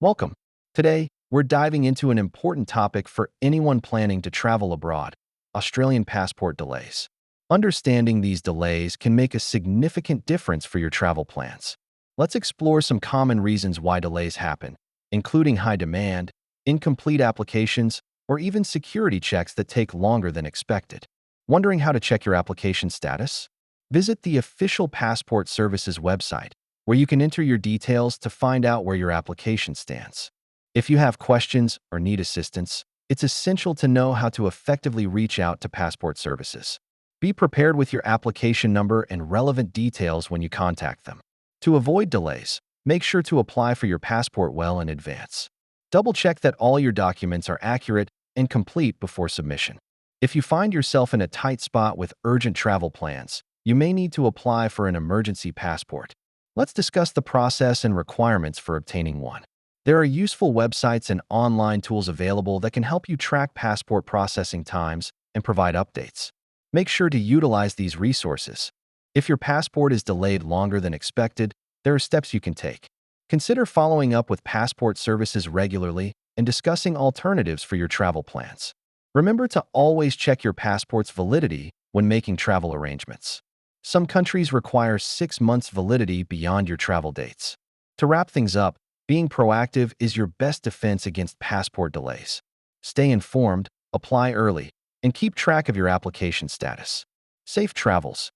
Welcome. Today, we're diving into an important topic for anyone planning to travel abroad: Australian passport delays. Understanding these delays can make a significant difference for your travel plans. Let's explore some common reasons why delays happen, including high demand, incomplete applications, or even security checks that take longer than expected. Wondering how to check your application status? Visit the official Passport Services website, where you can enter your details to find out where your application stands. If you have questions or need assistance, it's essential to know how to effectively reach out to Passport Services. Be prepared with your application number and relevant details when you contact them. To avoid delays, make sure to apply for your passport well in advance. Double-check that all your documents are accurate and complete before submission. If you find yourself in a tight spot with urgent travel plans, you may need to apply for an emergency passport. Let's discuss the process and requirements for obtaining one. There are useful websites and online tools available that can help you track passport processing times and provide updates. Make sure to utilize these resources. If your passport is delayed longer than expected, there are steps you can take. Consider following up with passport services regularly and discussing alternatives for your travel plans. Remember to always check your passport's validity when making travel arrangements. Some countries require 6 months validity beyond your travel dates. To wrap things up, being proactive is your best defense against passport delays. Stay informed, apply early, and keep track of your application status. Safe travels.